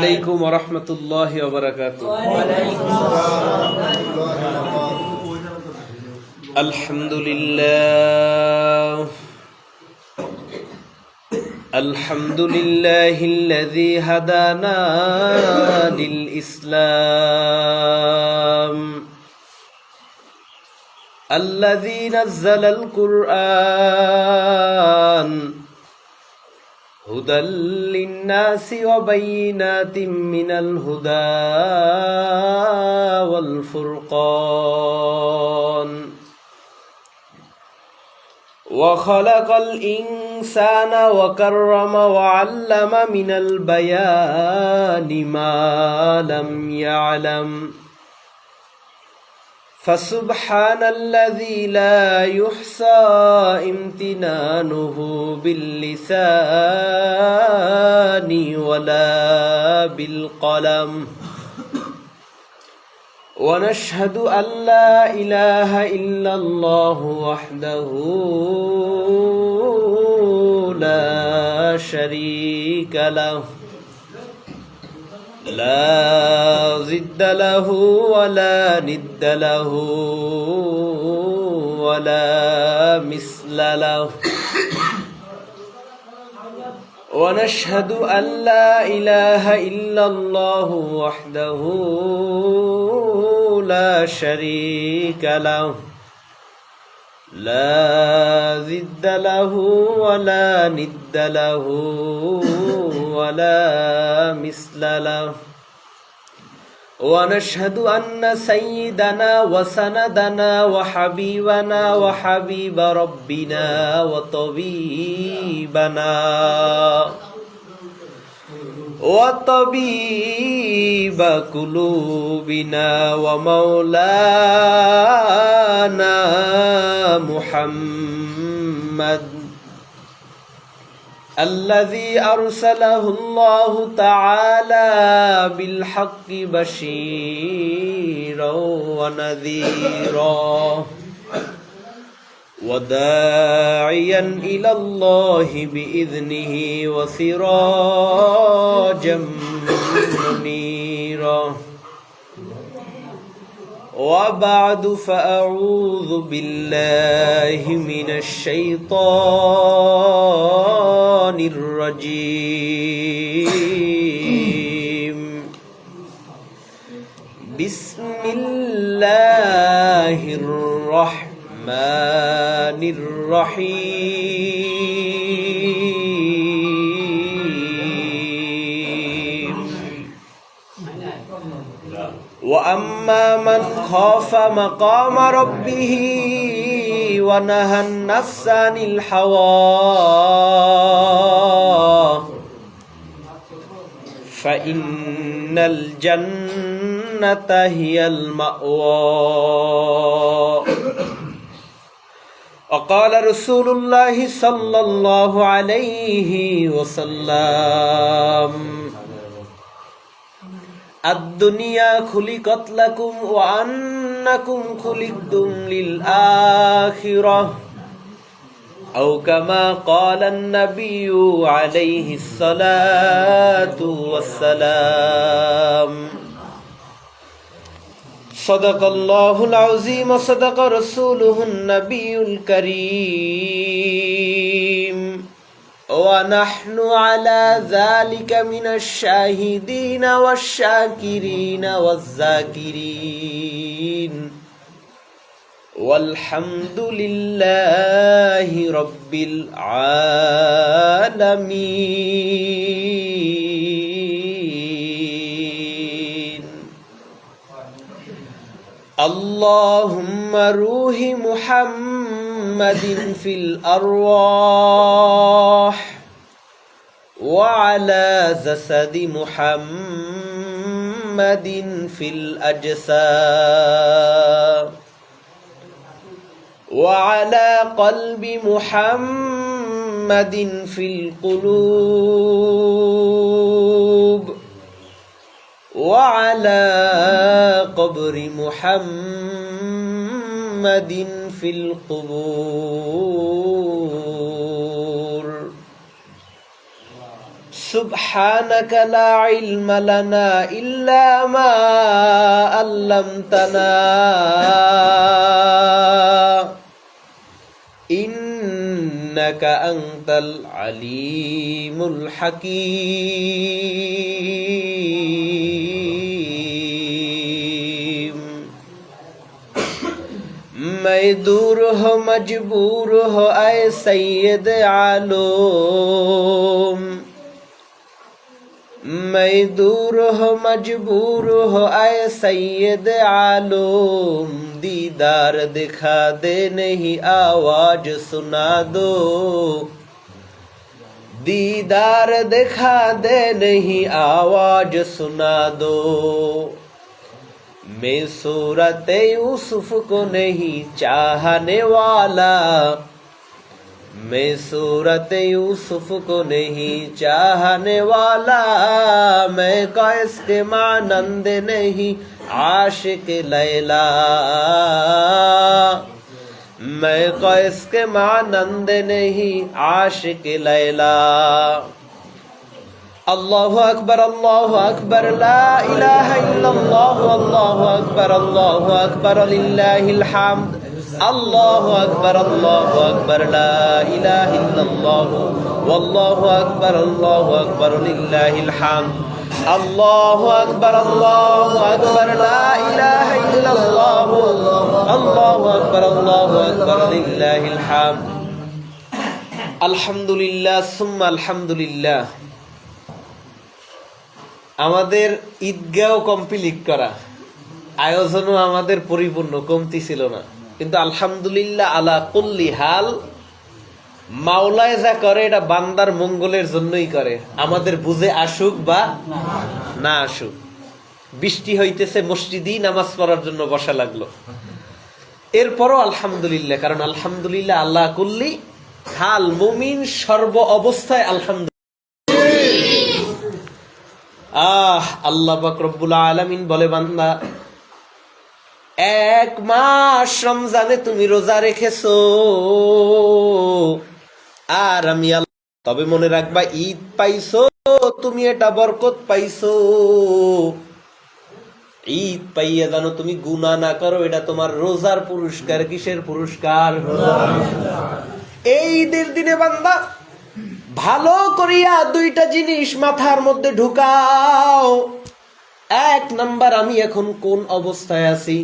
আলাইকুম ওয়া রাহমাতুল্লাহি ওয়া বারাকাতুহু। আলহামদুলিল্লাহিল্লাযী হাদানা লিল ইসলাম الذي نزل القرآن هدى للناس وبينات من الهدى والفرقان وخلق الإنسان وكرم وعلم من البيان ما لم يعلم فسبحان الذي لا يحصى امتنانه باللسان ولا بالقلم ونشهد أن لا إله إلا الله وحده لا شريك له لا ضد له ولا ند له ولا مثل له ونشهد أن لا إله إلا الله وحده لا شريك له لا ضد له ولا ند له ولا مثل له ونشهد أن سيدنا وسندنا وحبيبنا وحبيب ربنا وطبيب قلوبنا ومولانا محمد الذي أرسله الله تعالى بالحق بشيرا ونذيرا وداعيا إلى الله بإذنه وسراجا منيرا وبعد فأعوذ بالله من الشيطان الرجيم بسم الله الرحمن الرحيم وأما من خاف مقام ربه ونهى النفس عن الهوى فإن الجنة هي المأوى وقال رسول الله صلى الله عليه وسلم الدنيا خلقت لكم وأنكم خلقتم للآخرة أو كما قال النبي عليه الصلاة والسلام صدق الله العظيم وصدق رسوله النبي الكريم ونحن على ذلك من الشاهدين والشاكرين والذاكرين والحمد لله رب العالمين اللهم روح محمد في الأرواح وعلى جسد محمد في الأجساد وعلى قلب محمد في القلوب وعلى قبر محمد في القبور সুবহানাকা লা ইলমা লানা ইল্লা মা আল্লামতানা ইন্নাকা আনতাল আলিমুল হাকীম। मैं दूर हो मजबूर हो आए सैयद आलम, मैं दूर हो मजबूर हो आए सैयद आलम, दीदार दिखा दे नहीं आवाज सुना दो, दीदार दिखा दे नहीं आवाज सुना दो। मैं सूरत यूसुफ को नहीं चाहने वाला, मैं सूरत यूसुफ को नहीं चाहने वाला, मैं कैस के मानंद नहीं आशिक लैला, मैं कैस के मानंद नहीं आशिक लैला। अल्लाहु अकबर ला इलाहा इल्लल्लाह अल्लाहु अकबर लिल्लाहिल हम्द, अल्लाहु अकबर ला इलाहा इल्लल्लाह वल्लाहु अकबर लिल्लाहिल हम्द, अल्लाहु अकबर ला इलाहा इल्लल्लाह अल्लाहु अकबर लिल्लाहिल हम्द। अल्हम्दुलिल्लाह सुम्मा अल्हम्दुलिल्लाह। আমাদের ঈদগাহ কমপ্লিট করা, আয়োজনও আমাদের পরিপূর্ণ, কমতি ছিল না, কিন্তু আলহামদুলিল্লাহ আলা কুল্লি হাল মাওলায় যা করে এটা বান্দার মঙ্গলের জন্যই করে, আমাদের বুঝে আসুক বা না আসুক। বৃষ্টি হইতেছে, মসজিদেই নামাজ পড়ার জন্য বসা লাগলো, এরপরও আলহামদুলিল্লাহ, কারণ আলহামদুলিল্লাহ আলা কুল্লি হাল, মুমিন সর্ব অবস্থায় আলহামদুলিল্লাহ। আল্লাহ পাক রব্বুল আলামিন বলে, বান্দা এক মাস রমজানে তুমি রোজা রেখেছো, আর আমি আল্লাহ, তবে মনে রাখবা ঈদ পাইছো তুমি, এটা বরকত পাইছো। ঈদ পাইয়া জানো তুমি গুনাহ না করো, এটা তোমার রোজার পুরস্কার। কিসের পুরস্কার? এই ঈদের দিনে বান্দা ভালো করিয়া দুইটা জিনিস মাথার মধ্যে ঢুকাও। এক নাম্বার, আমি এখন কোন অবস্থায় আছি,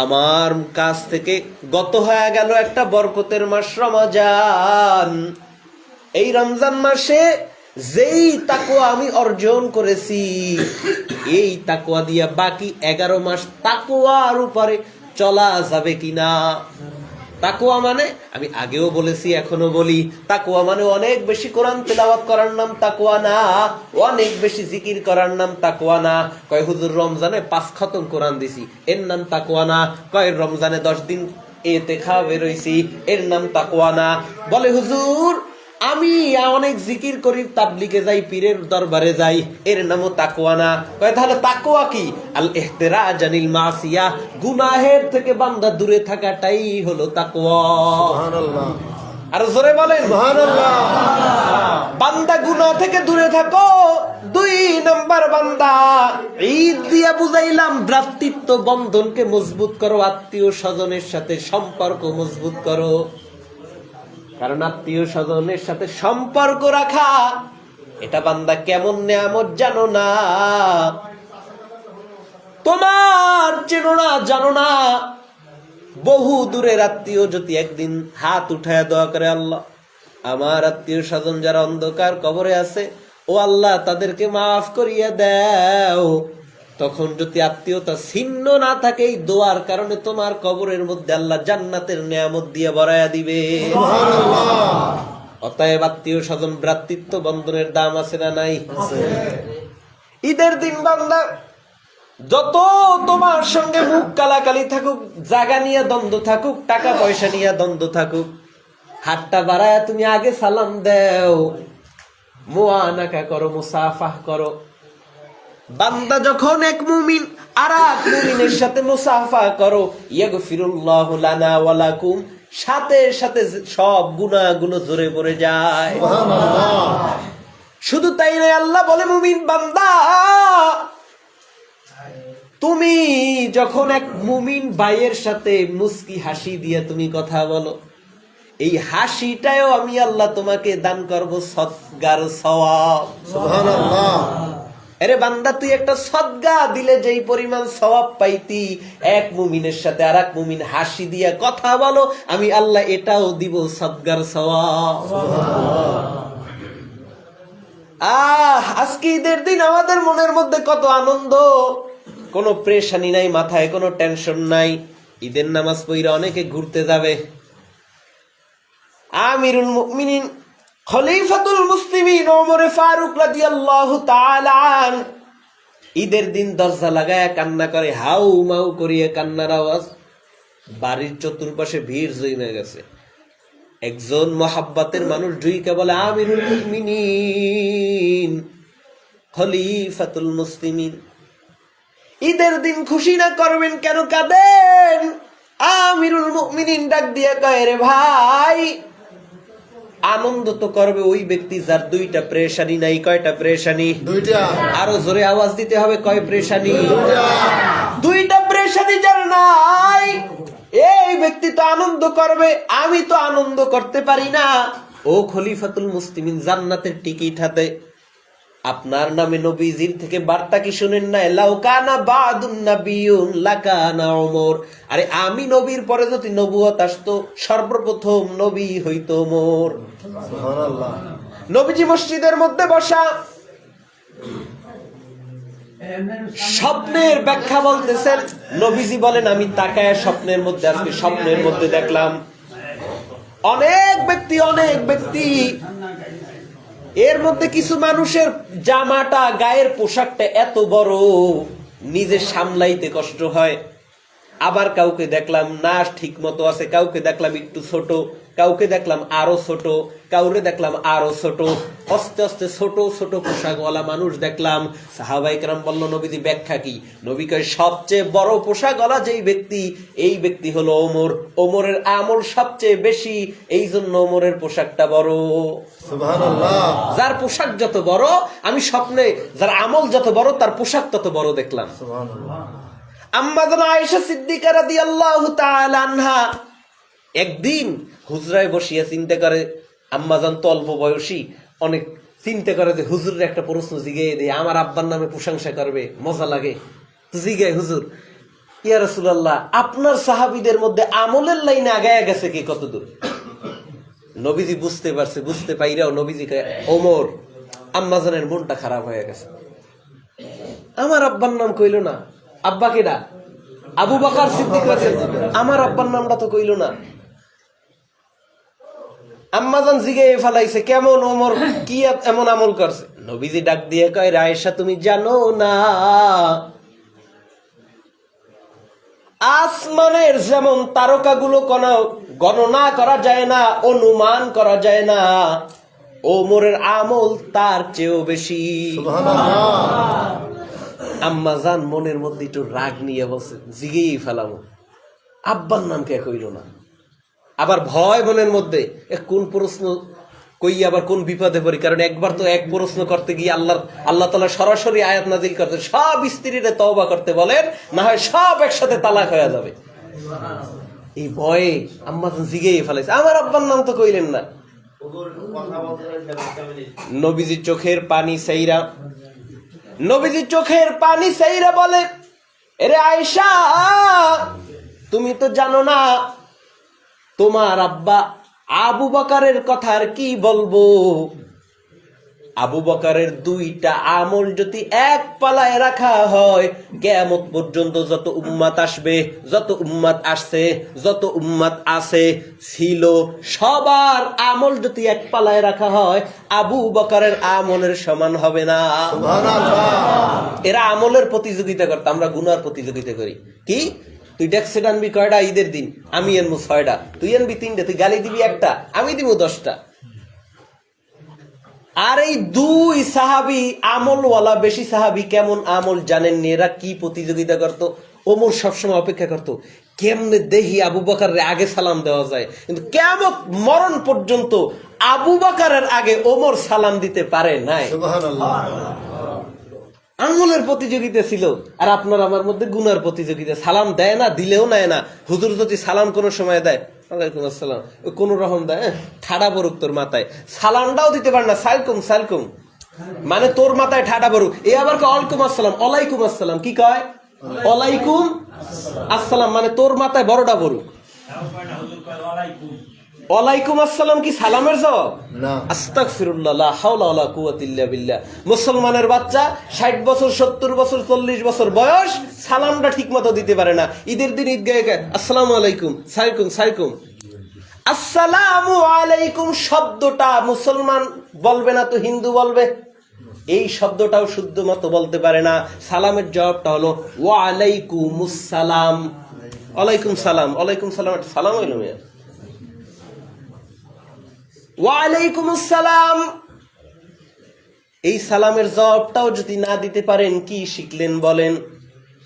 আমার কাছ থেকে গত হয়ে গেল একটা বরকতের মাস রমজান। এই রমজান মাসে যেই তাকওয়া আমি অর্জন করেছি, এই তাকওয়া দিয়া বাকি 11 মাস তাকওয়ার উপরে চলা যাবে কিনা। তাকওয়া মানে, আমি আগেও বলেছি এখনো বলি, তাকওয়া মানে অনেক বেশি কোরআন তেলাওয়াত করার নাম তাকওয়া না, অনেক বেশি জিকির করার নাম তাকওয়া না। কয় হুজুর রমজানে 5 খতম কোরআন দিছি, এর নাম তাকওয়া না। কয় রমজানে 10 দিন ইতিকাফ বেরইছি, এর নাম তাকওয়া না। বলে হুজুর আমি অনেক জিকির করি, তাবলিগে যাই, পীরের দরবারে যাই, এর নামও তাকওয়া না। কয় তাহলে তাকওয়া কি? আল ইহতিরাজ আনিল মাসিয়া, গুনাহের থেকে বান্দা দূরে থাকাটাই হলো তাকওয়া। সুবহানাল্লাহ। আর জোরে বলেন সুবহানাল্লাহ। বান্দা গুনাহ থেকে দূরে থাকো। 2 নাম্বার, বান্দা ঈদ দিয়া বুঝাইলাম ভ্রাতৃত্ব বন্ধনকে মজবুত করো, আত্মীয় স্বজনের সাথে সম্পর্ক মজবুত করো। কারণ আত্মীয় স্বজনের সাথে সম্পর্ক রাখা এটা বান্দা কেমন নেয়ামত জানো না, তোমার চেনো না, জানো না। বহু দূরের আত্মীয় যদি একদিন হাত উঠায় দোয়া করে, আল্লাহ আমার আত্মীয় স্বজন যারা অন্ধকার কবরে আছে, ও আল্লাহ তাদেরকে মাফ করিয়া দাও, তখন যদি আত্মীয়তা ছিন্ন না থাকে, এই দোয়ার কারণে তোমার কবরের মধ্যে আল্লাহ জান্নাতের নিয়ামত দিয়ে ভরাইয়া দিবে। অতএব আত্মীয় স্বজন ভ্রাতৃত্ব বন্ধনের দাম আছে না নাই? ঈদের দিন বান্দা যত তোমার সঙ্গে মুখ কালাকালি থাকুক, জায়গা নিয়ে দ্বন্দ্ব থাকুক, টাকা পয়সা নিয়ে দ্বন্দ্ব থাকুক, হাতটা বাড়ায় তুমি আগে সালাম দাও, মুআনাকা করো, মুসাফাহ করো। বান্দা যখন এক মুমিন আর এক মুমিনের সাথে মুসাফা করো, ইয়াগফিরুল্লাহু লানা ওয়া লাকুম, সাথে সাথে সব গুনাহগুলো ঝরে পড়ে যায়। সুবহানাল্লাহ। শুধু তাই নয়, আল্লাহ বলে মুমিন বান্দা, তুমি যখন এক মুমিন ভাইয়ের সাথে মুস্কি হাসি দিয়ে তুমি কথা বলো, এই হাসিটাও আমি আল্লাহ তোমাকে দান করব সদগার সওয়াব। সুবহানাল্লাহ। আরে বান্দা, তুই একটা সদগা দিলে যেই পরিমাণ সওয়াব পাইতি, এক মুমিনের সাথে আর এক মুমিন হাসি দিয়ে কথা বলো, আমি আল্লাহ এটাও দিব সদগার সওয়াব। আজকে ঈদের দিন আমাদের মনের মধ্যে কত আনন্দ, কোনো প্রেশানি নাই, মাথায় কোনো টেনশন নাই। ঈদের নামাজ পড়ে অনেকে ঘুরতে যাবে। আমিরুল মুমিনিন খলিফাতুল মুসলিমিন ওমর ফারুক রাদিয়াল্লাহু তাআলা আন ঈদের দিন দরজা লাগায় কান্না করে, হাউ মাউ করিয়ে কান্নার আওয়াজ। বাড়ির চতুর্পাশে ভিড় জমে গেছে। একজন মহাব্বতের মানুষ ঢুইকে বলে, আমিরুল মুমিনিন খলিফাতুল মুসলিমিন, ঈদের দিন খুশি না করবেন কেন, কাঁদেন? আমিরুল মুমিনিন ডাক দিয়ে কয়, রে ভাই, আনন্দ তো করবে ওই ব্যক্তি যার দুইটা পেরেশানি নাই। কয়টা পেরেশানি? দুইটা। আরো জোরে আওয়াজ দিতে হবে, কয় পেরেশানি? দুইটা পেরেশানি যার নাই, এই ব্যক্তি তো আনন্দ করবে, আমি তো আনন্দ করতে পারি না। ও খলিফাতুল মুসলিমিন, জান্নাতের টিকিট হাতে, আপনার নামে নবীজির থেকে বার্তা কি শুনেন না? লাউ কানা বাদুন নাবিয়ুন লাকানা ওমর। আরে আমি নবীর পরে যদি নবুয়ত আসতো, সর্বপ্রথম নবী হইতো ওমর। সুবহানাল্লাহ। নবীজি মসজিদের মধ্যে বসা, স্বপ্নের ব্যাখ্যা বলতেছেন। নবীজি বলেন, আমি তাকায় স্বপ্নের মধ্যে, আজকে স্বপ্নের মধ্যে দেখলাম অনেক ব্যক্তি, এর মধ্যে কিছু মানুষের জামাটা, গায়ের পোশাকটা এত বড় নিজে সামলাইতে কষ্ট হয়। আবার কাউকে দেখলাম না ঠিক মতো আছে, কাউকে দেখলাম একটু ছোট, কাউকে দেখলাম আরো ছোট, কাউরে দেখলাম আরো ছোট, আস্তে আস্তে ছোট ছোট পোশাকওয়ালা মানুষ দেখলাম। সাহাবায়ে কেরাম বলল, নবীজি ব্যাখ্যা কি? নবী কয়, সবচেয়ে বড় পোশাকওয়ালা যেই ব্যক্তি, এই ব্যক্তি হলো ওমর। ওমরের আমল সবচেয়ে বেশি, এই জন্য ওমরের পোশাকটা বড়। সুবহানাল্লাহ। যার পোশাক যত বড়, আমি স্বপ্নে যার আমল যত বড়, তার পোশাক তত বড় দেখলাম। সুবহানাল্লাহ। আম্মা জান আয়েশা সিদ্দিকা রাদিয়াল্লাহু তাআলা আনহা একদিন হুজরায় বসিয়া চিন্তা করে, আম্মা জান তো অল্প বয়সী, অনেক চিন্তা করে যে হুজুরের একটা প্রশ্ন জিগাই দেয়, আমার আব্বার নামে প্রশংসা করবে, মজা লাগে। তো জিগায়, হুজুর, ইয়া রাসূলুল্লাহ, আপনার সাহাবীদের মধ্যে আমলের লাইনে আগায়া গেছে কি কতদূর? নবীজি বুঝতে পারছে, বুঝতে পাইরাও নবীজি কয়, ওমর, আম্মা জানের মনটা খারাপ হয়ে গেছে। আমার আব্বার নাম কইল না। আব্বা কেডা? আবু বকর সিদ্দিক রাদিয়াল্লাহু। আমার আব্বার নামটা তো কইল না। আম্মাজান জিগায়ে ফেলাইছে, কেমন ওমর, কি এমন আমল করছে? নবীজি ডাক দিয়ে কয়, আয়েশা, তুমি জানো না, আসমানের যেমন তারকাগুলো কোনো গণনা করা যায় না, অনুমান করা যায় না, ওমরের আমল তার চেয়েও বেশি। সুবহানাল্লাহ। আম্মাজান মনের মধ্যে একটু রাগ নিয়ে বলছে, জিগেই ফেলাম, আব্বার নাম কে কইল না। আবার ভয় মনের মধ্যে, কোন প্রশ্ন কই আবার কোন বিপদে পড়ি। কারণ একবার তো এক প্রশ্ন করতে গিয়ে আল্লাহ তাআলা সরাসরি আয়াত নাজিল করতে, সব স্ত্রীরে তওবা করতে বলেন, না হয় সব একসাথে তালাক হয়ে যাবে। এই ভয়ে আম্মাজান জিগেই ফেলাইছে, আমার আব্বার নাম তো কইলেন না। নবীজির চোখের পানি সাইরা বলে, এরে আয়েশা, তুমি তো জানো না, তোমার আব্বা আবু বকরের কথা আর কি বলবো। আবু বকরের দুইটা আমল যদি এক পালায় রাখা হয়, কিয়ামত পর্যন্ত যত উম্মত আসবে, যত উম্মত আসছে, যত উম্মত আছে ছিল, সবার আমল যদি এক পালায় রাখা হয়, আবু বকরের আমলের সমান হবে না। সুবহানাল্লাহ। এরা আমলের প্রতিযোগিতা করত, আমরা গুনার প্রতিযোগিতা করি। কি, তুই ডেক্সেট আনবি কয়টা ঈদের দিন, আমি আনবো 6টা, তুই আনবি 3টা, তুই গালি দিবি 1টা, আমি দিব 10টা। আর এই দুই সাহাবী আমলওয়ালা, বেশি সাহাবী কেমন আমল জানেননি, এরা কি প্রতিযোগিতা করত? ওমর সবসময় অপেক্ষা করত, কেমনে দেখি আবু বকরের আগে সালাম দেওয়া যায়, কিন্তু কিয়ামত মরণ পর্যন্ত আবু বকরের আগে ওমর সালাম দিতে পারে নাই। সুবহানাল্লাহ। আঙ্গুলের প্রতিযোগিতা ছিল, আর আপনার আমার মধ্যে গুনার প্রতিযোগিতা। সালাম দেয় না, দিলেও নেয় না। হুজুর যদি সালাম কোনো সময় দেয়, ওয়ালাইকুম আসসালাম, কোন রকম দেয়, ঠাডা পড়ুক তোর মাথায়। সালামটাও দিতে পারে না, সালকুম সালকুম, মানে তোর মাথায় ঠাডা পড়ুক। এ আবার ওয়ালাইকুম আসসালাম, ওয়ালাইকুম আসসালাম, কি কয়? ওয়ালাইকুম আসসালাম, মানে তোর মাথায় বড়টা পড়ুক। ওয়ালাইকুম আসসালাম কি সালামের জবাব? না। আস্তাগফিরুল্লাহ, লা হাওলা ওয়ালা কুওয়াতা ইল্লা বিল্লাহ। মুসলমানের বাচ্চা 60 বছর, 70 বছর, 40 বছর বয়স, সালামটা ঠিকমতো দিতে পারে না। ঈদের দিন ঈদগাহে গায় আসসালামু আলাইকুম, সালাইকুম সালাইকুম। আসসালামু আলাইকুম শব্দটা মুসলমান বলবে না তো হিন্দু বলবে? এই শব্দটাও শুদ্ধ মতো বলতে পারে না। সালামের জবাবটা হলো ওয়া আলাইকুমুস সালাম। ওয়ালাইকুম সালাম, ওয়ালাইকুম সালাম, সালাম হইল মিয়া, ওয়ালাইকুম আসসালাম। এই সালামের জবাবটাও যদি না দিতে পারেন, কি শিখলেন বলেন?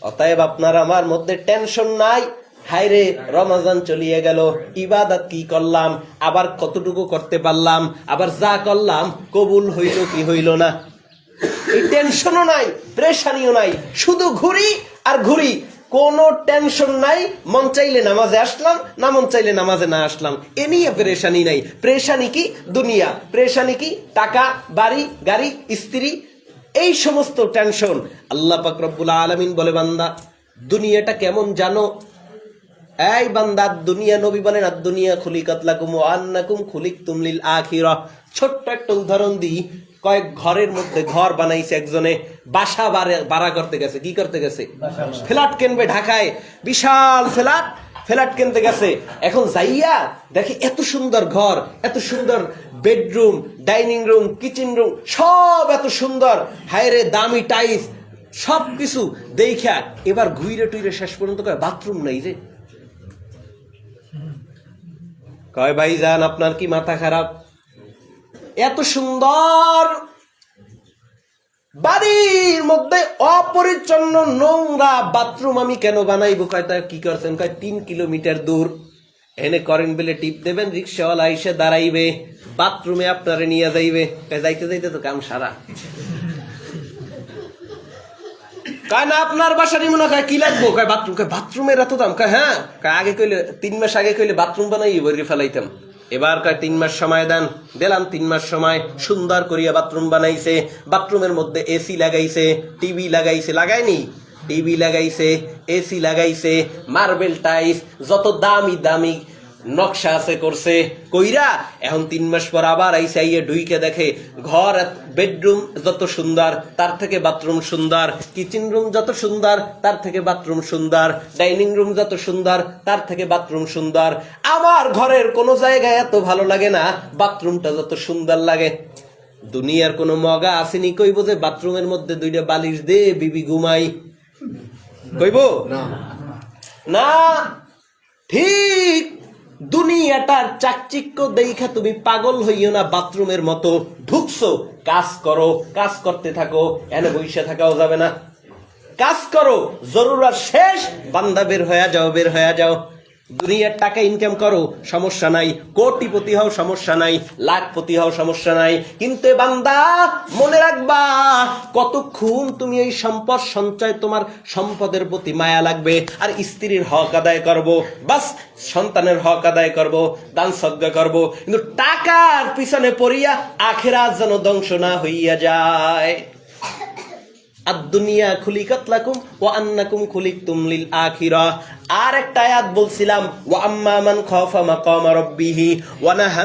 অতএব আপনার আমার মধ্যে টেনশন নাই। হায়রে রমজান চলিয়ে গেল, ইবাদত কি করলাম, আবার কতটুকু করতে পারলাম, আবার যা করলাম কবুল হইল কি হইল না, এই টেনশনও নাই, প্রেশানিও নাই। শুধু ঘুরি আর ঘুরি, কোনো টেনশন নাই। মন চাইলে নামাজে আসলাম, না মন চাইলে নামাজে না আসলাম, এ নিয়ে প্রেশানি নাই। প্রেশানি কি দুনিয়া, প্রেশানি কি টাকা, বাড়ি, গাড়ি, স্ত্রী, এই সমস্ত টেনশন। আল্লাহ পাক রব্বুল আলামিন বলে, বান্দা দুনিয়াটা কেমন জানো? এই বান্দা, দুনিয়া, নবী বলেন আদ-দুনিয়া খুলিকাত লাকুম ওয়া আন্নাকুম খুলিকতুম লিল আখিরাহ। ছোট্ট একটা উদাহরণ দিই। কয়েক ঘরের মধ্যে ঘর বানাইছে একজনে, বাসা ভাড়া করতে গেছে। কি করতে গেছে? ফ্ল্যাট কিনবে ঢাকায়, বিশাল ফ্ল্যাট, ফ্ল্যাট কিনতে গেছে। এখন যাইয়া দেখে এত সুন্দর ঘর, এত সুন্দর bedroom, dining room, kitchen room, সব এত সুন্দর, হায়রে দামি টাইলস, সবকিছু দেখা এবার ঘুরে টুইরে শেষ পর্যন্ত কয় বাথরুম নাই রে। কয় ভাই যান, আপনার কি মাথা খারাপ? এত সুন্দর বাড়ির মধ্যে অপরিচ্ছন্ন নোংরা বাথরুম আমি কেন বানাইবো? কয় তা কি করছেন? কয় 3 কিলোমিটার দূর, এনে করেন বেলে টিপ দেবেন, রিক্সাওয়ালা এসে দাঁড়াইবে, বাথরুমে আপনারে নিয়ে যাইবে। যাইতে যাইতে তো কাম সারা। কয় না আপনার বাসারই মনে হয়, কি লাগবো? কয় বাথরুম। কয় বাথরুমের এত দাম? কয় হ্যাঁ। কয় আগে কইলে 3 মাস আগে কইলে বাথরুম বানাই বইরে ফেলাইতাম। এবার কয় 3 মাস সময় দেন। দিলাম 3 মাস সময়, সুন্দর করিয়া বাথরুম বানাইছে। বাথরুমের মধ্যে এসি লাগাইছে, টিভি লাগাইছে, লাগায়নি? টিভি লাগাইছে, এসি লাগাইছে, মার্বেল টাইলস, যত দামি দামি নকশা আছে করছে কইরা। এখন 3 মাস পর আবার আইসে, আইয়ে ঢুইকে দেখে ঘর, বেডরুম যত সুন্দর তার থেকে বাথরুম সুন্দর, কিচেন রুম যত সুন্দর তার থেকে বাথরুম সুন্দর, ডাইনিং রুম যত সুন্দর তার থেকে বাথরুম সুন্দর। আমার ঘরের কোনো জায়গায় এত ভালো লাগে না, বাথরুমটা যত সুন্দর লাগে। দুনিয়ার কোনো মগা আসেনি কইব যে বাথরুমের মধ্যে 2টা বালিশ দে বিবি ঘুমাই? কইব না। ঠিক দুনিয়াটার চাকচিক্য দেখা তুমি পাগল হইও না, বাথরুমের মতো ঢুকছো। কাজ করো, কাজ করতে থাকো, এনে বসে থাকাও যাবে না। কাজ করো, জরুরত শেষ, বান্দা বের হয়ে যাও, বের হয়ে যাও। দুনিয়ার টাকা ইনকাম করো, সমস্যা নাই। কোটিপতি হও, সমস্যা নাই। লাখপতি হও, সমস্যা নাই। কিন্তু বান্দা মনে রাখবা, কতক্ষণ তুমি এই সম্পদ সঞ্চয়, তোমার সম্পদের প্রতি মায়া লাগবে। আর স্ত্রীর হক আদায় করবো, বাস, সন্তানের হক আদায় করবো, দান সদ্গা করবো, কিন্তু টাকার পিছনে পড়িয়া আখিরাত যেন ধ্বংস না হইয়া যায়। আদ-দুনিয়া খুলিকাত লাকুম ওয়া আন্নাকুম খুলিকতুম লিল আখিরাহ। আর একটা আয়াত বলছিলাম, ওয়া আম্মা মান খাফা মাকামা রাব্বিহি ওয়া নাহা